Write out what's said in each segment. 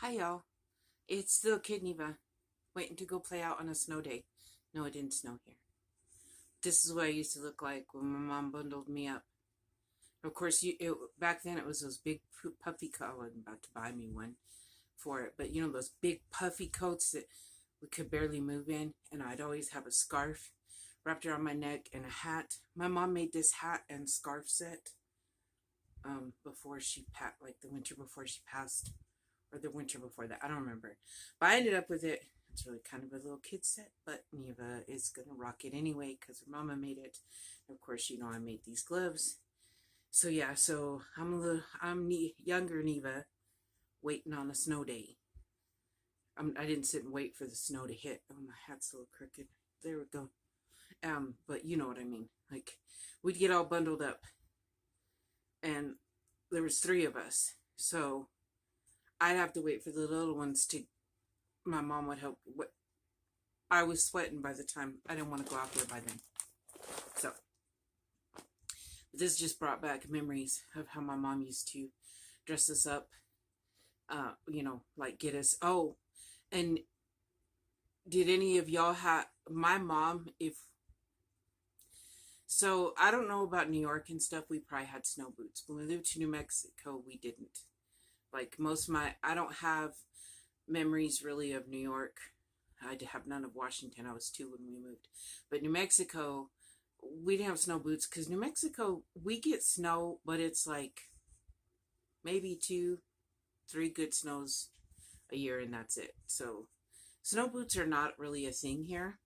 Hi y'all, it's the kid Neva, waiting to go play out on a snow day. No, it didn't snow here. This is what I used to look like when my mom bundled me up. Of course, back then it was those big puffy coats. I wasn't about to buy me one for it, but those big puffy coats that we could barely move in, and I'd always have a scarf wrapped around my neck and a hat. My mom made this hat and scarf set before she like the winter before she passed, or the winter before that. I don't remember. But I ended up with it. It's really kind of a little kid set, but Neva is going to rock it anyway because her mama made it. And of course, I made these gloves. So yeah, so I'm younger Neva waiting on a snow day. I didn't sit and wait for the snow to hit. Oh, my hat's a little crooked. There we go. But you know what I mean. Like, we'd get all bundled up, and there was 3 of us. So I'd have to wait for the little ones to. My mom would help. I was sweating by the time. I didn't want to go out there by then. So this just brought back memories of how my mom used to dress us up. Like get us. Oh, and did any of y'all have my mom? So I don't know about New York and stuff. We probably had snow boots. When we moved to New Mexico, we didn't. Like I don't have memories really of New York. I have none of Washington. I was 2 when we moved. But New Mexico, we didn't have snow boots because New Mexico, we get snow, but it's like maybe 2, 3 good snows a year, and that's it. So snow boots are not really a thing here.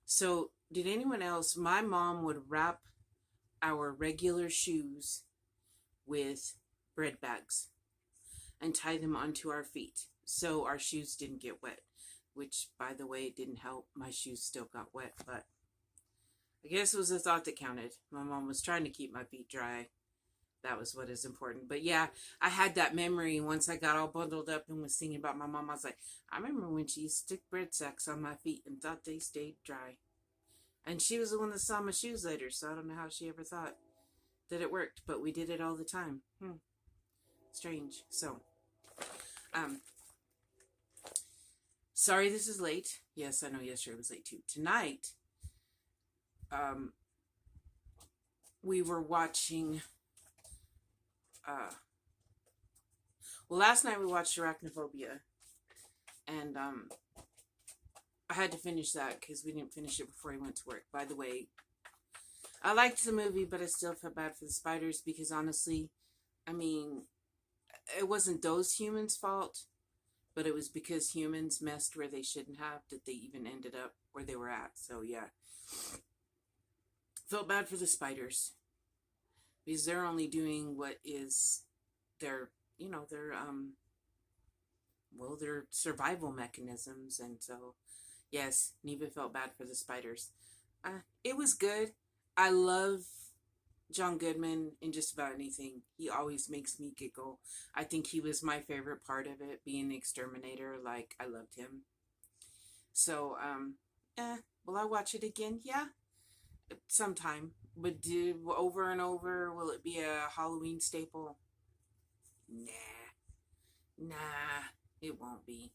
So did anyone else? My mom would wrap our regular shoes with bread bags and tie them onto our feet so our shoes didn't get wet, which, by the way, didn't help. My shoes still got wet, but I guess it was a thought that counted. My mom was trying to keep my feet dry. That was what is important. But yeah, I had that memory once I got all bundled up and was thinking about my mom. I was like, I remember when she used to stick bread sacks on my feet and thought they stayed dry. And she was the one that saw my shoes later, so I don't know how she ever thought that it worked, but we did it all the time. Strange. So, sorry this is late. Yes, I know yesterday was late too. Tonight, we were watching, last night we watched Arachnophobia, and, I had to finish that because we didn't finish it before he went to work. By the way, I liked the movie, but I still felt bad for the spiders because honestly, I mean, it wasn't those humans' fault, but it was because humans messed where they shouldn't have that they even ended up where they were at. So yeah, felt bad for the spiders because they're only doing what is their, their survival mechanisms. And so yes, Neva felt bad for the spiders. It was good. I love John Goodman in just about anything. He always makes me giggle. I think he was my favorite part of it, being the exterminator. Like, I loved him. So, will I watch it again? Yeah, sometime. But over and over, will it be a Halloween staple? Nah, it won't be.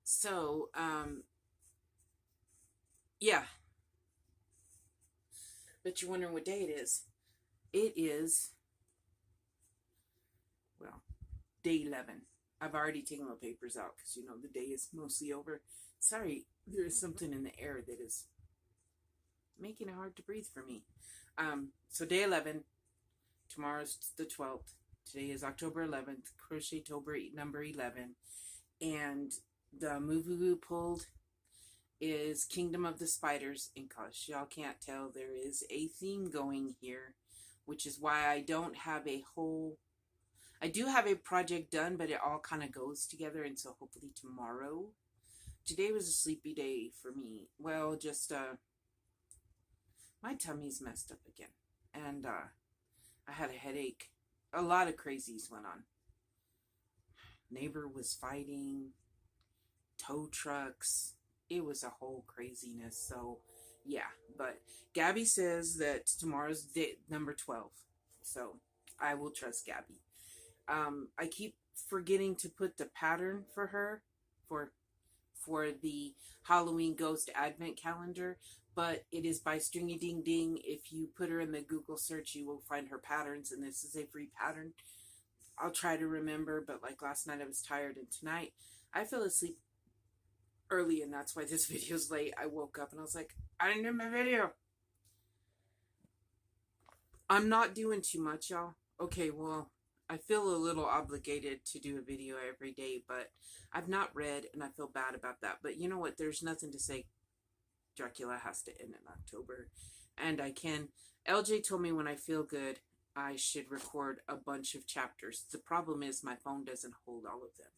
So, yeah. But you're wondering what day it is. It is, well, day 11. I've already taken my papers out because, the day is mostly over. Sorry, there is something in the air that is making it hard to breathe for me. So day 11. Tomorrow's the 12th. Today is October 11th. Crochet-tober number 11. And the movie we pulled is Kingdom of the Spiders. In case y'all can't tell, there is a theme going here, which is why I don't have I do have a project done, but it all kind of goes together. And so hopefully tomorrow. Today was a sleepy day for me. Well, just my tummy's messed up again, and I had a headache. A lot of crazies went on. Neighbor was fighting, tow trucks. It was a whole craziness. So yeah, but Gabby says that tomorrow's day number 12. So I will trust Gabby. I keep forgetting to put the pattern for her for the Halloween Ghost Advent Calendar, but it is by Stringy Ding Ding. If you put her in the Google search, you will find her patterns, and this is a free pattern. I'll try to remember, but like last night I was tired, and tonight I fell asleep early, and that's why this video's late. I woke up and I was like, I didn't do my video. I'm not doing too much, y'all. Okay, well, I feel a little obligated to do a video every day, but I've not read, and I feel bad about that. But you know what? There's nothing to say. Dracula has to end in October, and I can. LJ told me when I feel good, I should record a bunch of chapters. The problem is my phone doesn't hold all of them.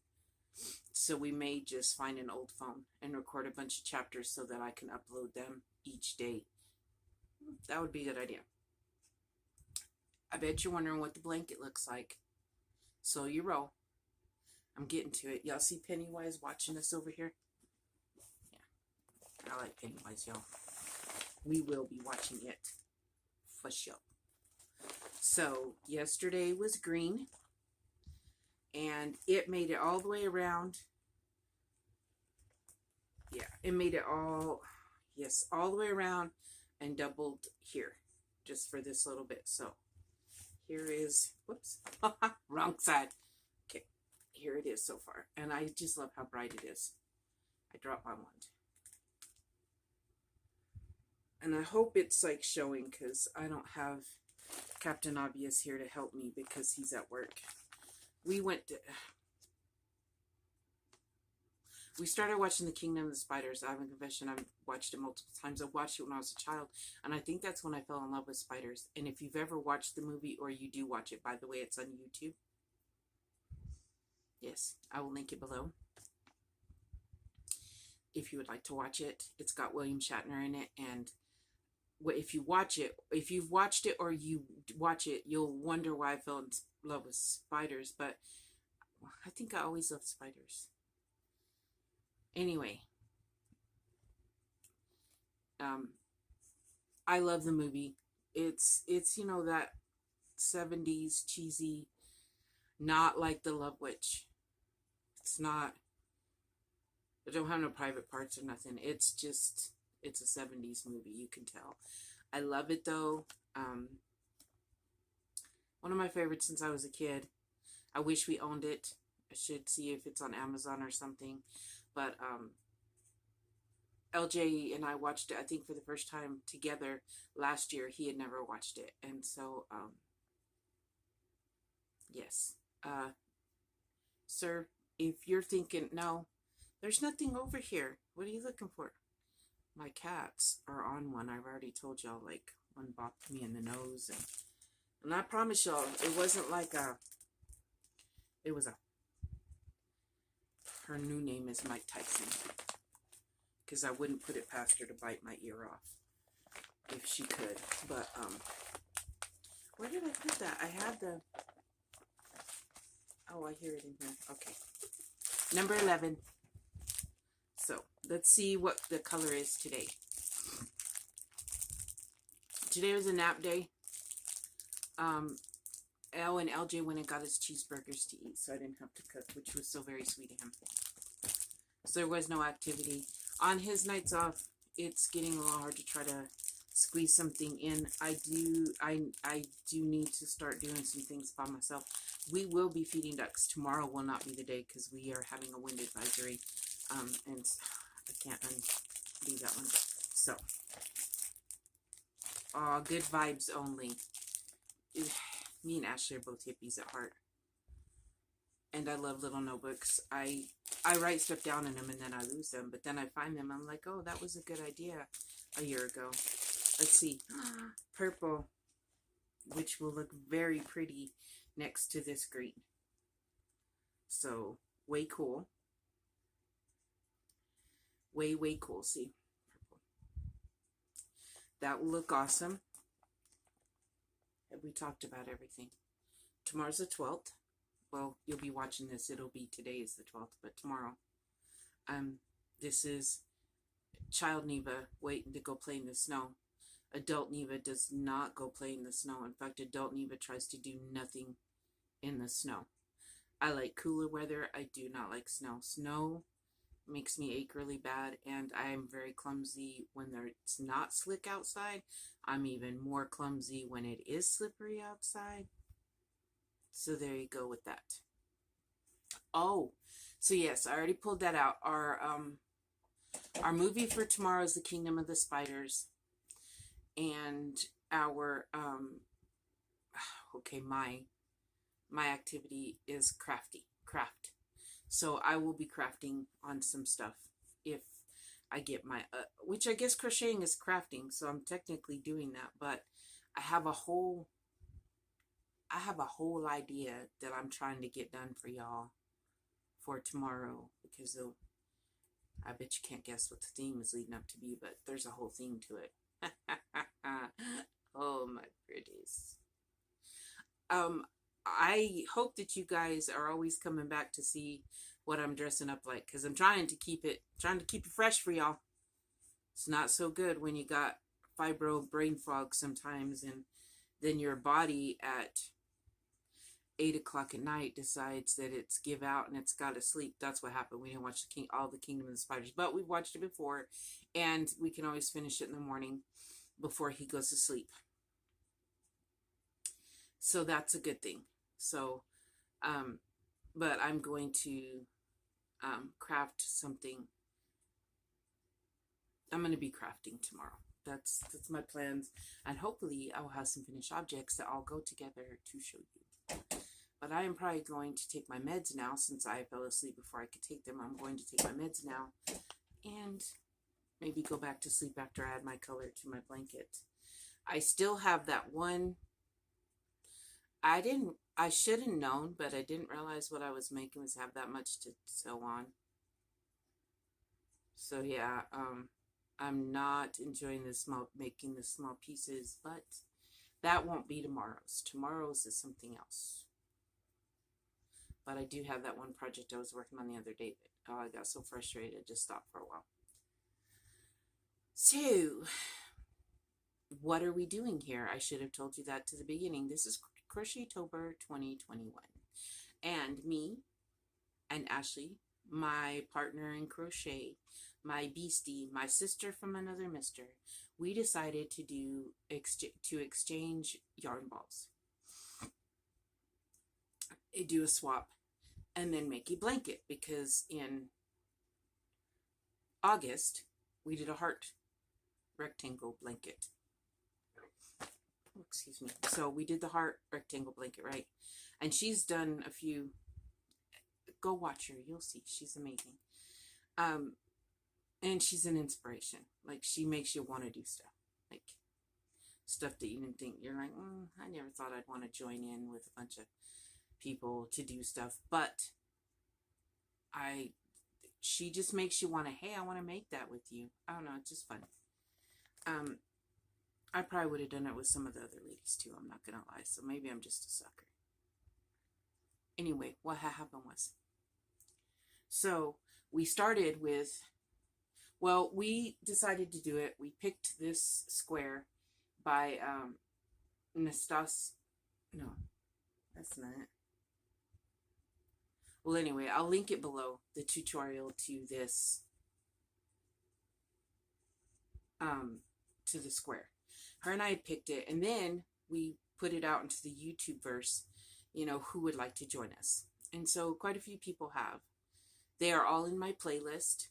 So we may just find an old phone and record a bunch of chapters so that I can upload them each day. That would be a good idea. I bet you're wondering what the blanket looks like. So you roll. I'm getting to it. Y'all see Pennywise watching us over here? Yeah. I like Pennywise, y'all. We will be watching it for sure. So yesterday was green. And it made it all the way around. Yeah, it made it all, yes, all the way around and doubled here. Just for this little bit. So here is, whoops, wrong side. Okay, here it is so far. And I just love how bright it is. I dropped my wand. And I hope it's like showing because I don't have Captain Obvious here to help me because he's at work. We started watching The Kingdom of the Spiders. I have a confession, I've watched it multiple times. I watched it when I was a child, and I think that's when I fell in love with spiders. And if you've ever watched the movie, or you do watch it, by the way, it's on YouTube. Yes, I will link it below. If you would like to watch it, it's got William Shatner in it, and if you watch it, if you've watched it or you watch it, you'll wonder why I fell in love with spiders, but I think I always loved spiders. Anyway, I love the movie. It's you know, that 70s cheesy, not like The Love Witch. It's not, I don't have no private parts or nothing. It's just, it's a 70s movie, you can tell. I love it though. One of my favorites since I was a kid. I wish we owned it. I should see if it's on Amazon or something. But LJ and I watched it, I think, for the first time together last year. He had never watched it. And so, yes. Sir, if you're thinking, no, there's nothing over here. What are you looking for? My cats are on one. I've already told y'all, like, one bopped me in the nose. And I promise y'all, it wasn't like it was her new name is Mike Tyson. Because I wouldn't put it past her to bite my ear off. If she could. But, where did I put that? I had the, oh, I hear it in here. Okay. Number 11. So, let's see what the color is today. Today was a nap day. Elle and LJ went and got us cheeseburgers to eat, so I didn't have to cook, which was so very sweet of him. So there was no activity. On his nights off, it's getting a little hard to try to squeeze something in. I do need to start doing some things by myself. We will be feeding ducks. Tomorrow will not be the day because we are having a wind advisory. And I can't undo that one. So, good vibes only. Me and Ashley are both hippies at heart. And I love little notebooks. I write stuff down in them and then I lose them. But then I find them. I'm like, oh, that was a good idea a year ago. Let's see. Purple. Which will look very pretty next to this green. So, way cool. Way, way cool. See? Purple. That will look awesome. We talked about everything. Tomorrow's the 12th. Well, you'll be watching this. It'll be today is the 12th, but tomorrow. This is child Neva waiting to go play in the snow. Adult Neva does not go play in the snow. In fact, adult Neva tries to do nothing in the snow. I like cooler weather. I do not like snow. Snow makes me ache really bad, and I am very clumsy when it's not slick outside. I'm even more clumsy when it is slippery outside. So there you go with that. Oh, so yes, I already pulled that out. Our movie for tomorrow is The Kingdom of the Spiders, and our okay, my activity is craft. So I will be crafting on some stuff if I get my, which I guess crocheting is crafting, so I'm technically doing that, but I have a whole idea that I'm trying to get done for y'all for tomorrow, because I bet you can't guess what the theme is leading up to be, but there's a whole theme to it. Oh, my pretties. I hope that you guys are always coming back to see what I'm dressing up like, because I'm trying to keep it fresh for y'all. It's not so good when you got fibro brain fog sometimes, and then your body at 8 o'clock at night decides that it's give out and it's got to sleep. That's what happened. We didn't watch all the Kingdom of the Spiders, but we've watched it before, and we can always finish it in the morning before he goes to sleep. So that's a good thing. So, but I'm going to craft something. I'm going to be crafting tomorrow. That's my plans, and hopefully I'll have some finished objects that all go together to show you. But I am probably going to take my meds now, since I fell asleep before I could take them. I'm going to take my meds now and maybe go back to sleep after I add my color to my blanket. I still have that one. I should have known, but I didn't realize what I was making was have that much to sew on. So yeah, I'm not enjoying making the small pieces, but that won't be tomorrow's. Tomorrow's is something else. But I do have that one project I was working on the other day that I got so frustrated I just stopped for a while. So, what are we doing here? I should have told you that to the beginning. This is Crochettober 2021. And me and Ashley, my partner in crochet, my beastie, my sister from another mister, we decided to exchange yarn balls. Do a swap and then make a blanket, because in August we did a heart rectangle blanket. Oh, excuse me. So we did the heart rectangle blanket, right? And she's done a few. Go watch her, you'll see, she's amazing. And she's an inspiration. Like, she makes you want to do stuff, like stuff that you didn't think. You're like, I never thought I'd want to join in with a bunch of people to do stuff, but she just makes you want to, hey, I want to make that with you. I don't know, it's just fun. I probably would have done it with some of the other ladies too, I'm not gonna lie, so maybe I'm just a sucker. Anyway, what happened was, so we started with, well, we decided to do it. We picked this square by Nastas. No, that's not it. Well, anyway, I'll link it below, the tutorial to this, to the square. Her and I had picked it, and then we put it out into the YouTube verse, you know, who would like to join us. And so quite a few people have. They are all in my playlist.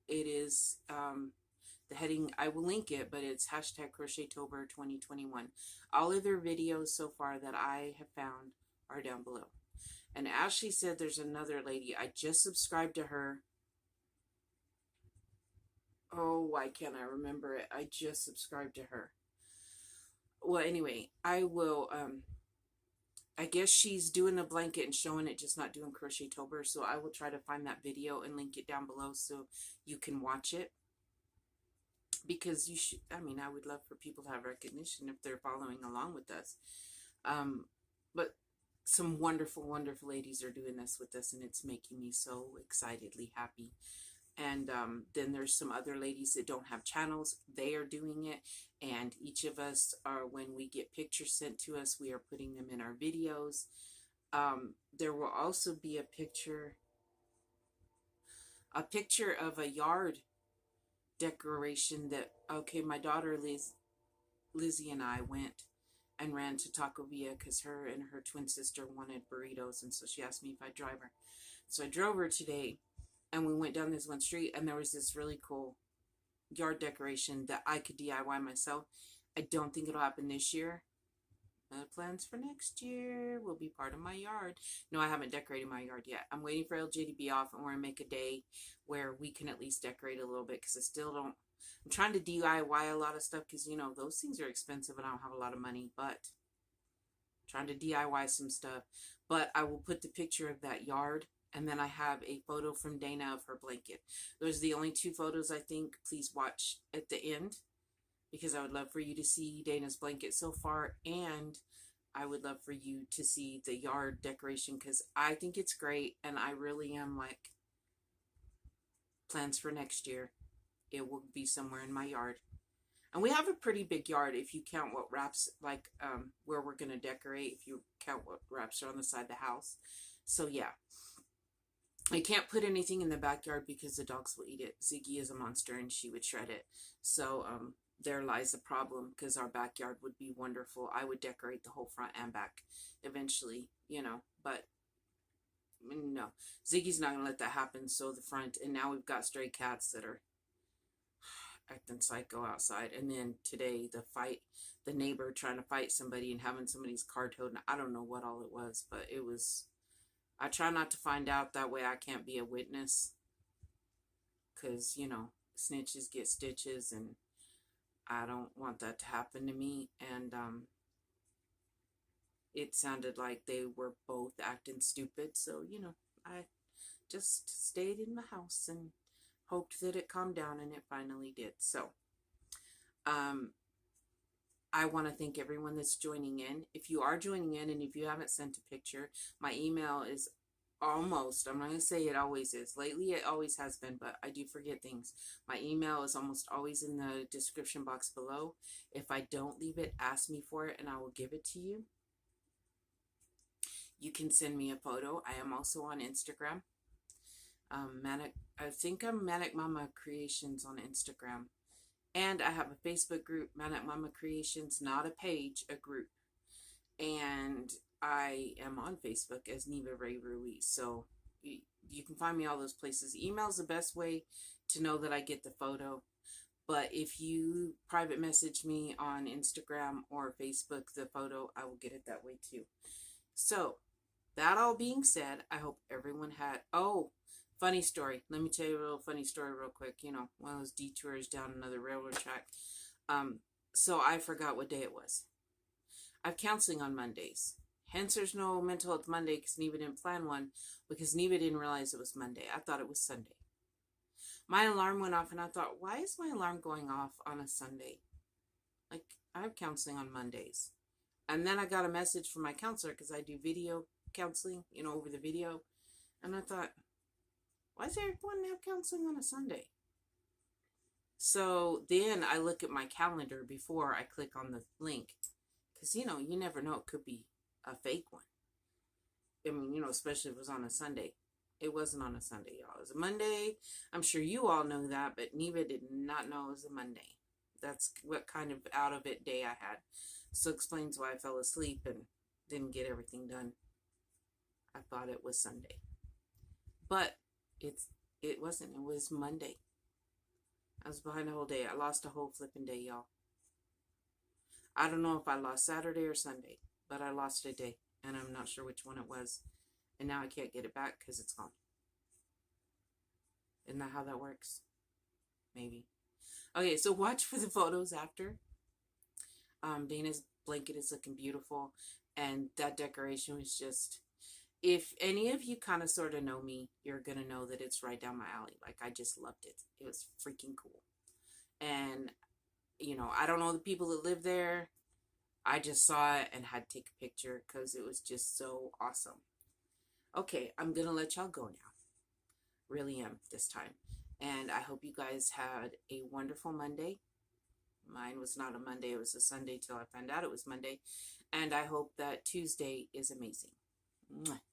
It is, the heading, I will link it, but it's hashtag Crochettober 2021. All of their videos so far that I have found are down below. And Ashley said there's another lady. I just subscribed to her. Oh, why can't I remember it? I just subscribed to her. Well, anyway, I will, I guess she's doing a blanket and showing it, just not doing Crochettober. So I will try to find that video and link it down below so you can watch it. Because you should, I mean, I would love for people to have recognition if they're following along with us. But some wonderful, wonderful ladies are doing this with us, and it's making me so excitedly happy. And then there's some other ladies that don't have channels. They are doing it. And each of us are, when we get pictures sent to us, we are putting them in our videos. There will also be a picture of a yard decoration that, okay, my daughter Lizzie and I went and ran to Taco Villa because her and her twin sister wanted burritos, and so she asked me if I'd drive her. So I drove her today, and we went down this one street, and there was this really cool yard decoration that I could DIY myself. I don't think it'll happen this year. Plans for next year will be part of my yard. No, I haven't decorated my yard yet. I'm waiting for LJ to be off, and we're going to make a day where we can at least decorate a little bit, because I still don't. I'm trying to DIY a lot of stuff because, you know, those things are expensive and I don't have a lot of money, but I'm trying to DIY some stuff. But I will put the picture of that yard, and then I have a photo from Dana of her blanket. Those are the only two photos, I think. Please watch at the end, because I would love for you to see Dana's blanket so far, and I would love for you to see the yard decoration, because I think it's great, and I really am like, plans for next year. It will be somewhere in my yard. And we have a pretty big yard if you count what wraps, like where we're going to decorate, if you count what wraps are on the side of the house. So yeah. I can't put anything in the backyard because the dogs will eat it. Ziggy is a monster and she would shred it. So there lies the problem, because our backyard would be wonderful. I would decorate the whole front and back eventually, you know, but no. Ziggy's not going to let that happen. So the front, and now we've got stray cats that are acting psycho outside. And then today, the neighbor trying to fight somebody and having somebody's car towed. And I don't know what all it was, but it was, I try not to find out, that way I can't be a witness, because, you know, snitches get stitches, and I don't want that to happen to me. And it sounded like they were both acting stupid, so, you know, I just stayed in the house and hoped that it calmed down, and it finally did. So I want to thank everyone that's joining in. If you are joining in, and if you haven't sent a picture, my email is almost, I'm not going to say it always is. Lately it always has been, but I do forget things. My email is almost always in the description box below. If I don't leave it, ask me for it and I will give it to you. You can send me a photo. I am also on Instagram. I think I'm Manic Mama Creations on Instagram. And I have a Facebook group, Manic Mama Creations, not a page, a group. And I am on Facebook as Neva Ray Ruiz. So you can find me all those places. Email's the best way to know that I get the photo. But if you private message me on Instagram or Facebook the photo, I will get it that way too. So that all being said, I hope everyone had, funny story. Let me tell you a little funny story real quick. You know, one of those detours down another railroad track. So I forgot what day it was. I have counseling on Mondays. Hence, there's no mental health Monday, because Neva didn't plan one, because Neva didn't realize it was Monday. I thought it was Sunday. My alarm went off, and I thought, why is my alarm going off on a Sunday? Like, I have counseling on Mondays. And then I got a message from my counselor, because I do video counseling, you know, over the video. And I thought, why does everyone have counseling on a Sunday? So then I look at my calendar before I click on the link. Because, you know, you never know. It could be a fake one. I mean, you know, especially if it was on a Sunday. It wasn't on a Sunday, y'all. It was a Monday. I'm sure you all know that, but Neva did not know it was a Monday. That's what kind of out of it day I had. So explains why I fell asleep and didn't get everything done. I thought it was Sunday. But it wasn't. It was Monday. I was behind the whole day. I lost a whole flipping day, y'all. I don't know if I lost Saturday or Sunday, but I lost a day, and I'm not sure which one it was. And now I can't get it back because it's gone. Isn't that how that works? Maybe. Okay, so watch for the photos after. Dana's blanket is looking beautiful, and that decoration was just, if any of you kind of sort of know me, you're going to know that it's right down my alley. Like, I just loved it. It was freaking cool. And, you know, I don't know the people that live there. I just saw it and had to take a picture because it was just so awesome. Okay, I'm going to let y'all go now. Really am this time. And I hope you guys had a wonderful Monday. Mine was not a Monday. It was a Sunday till I found out it was Monday. And I hope that Tuesday is amazing. Mwah.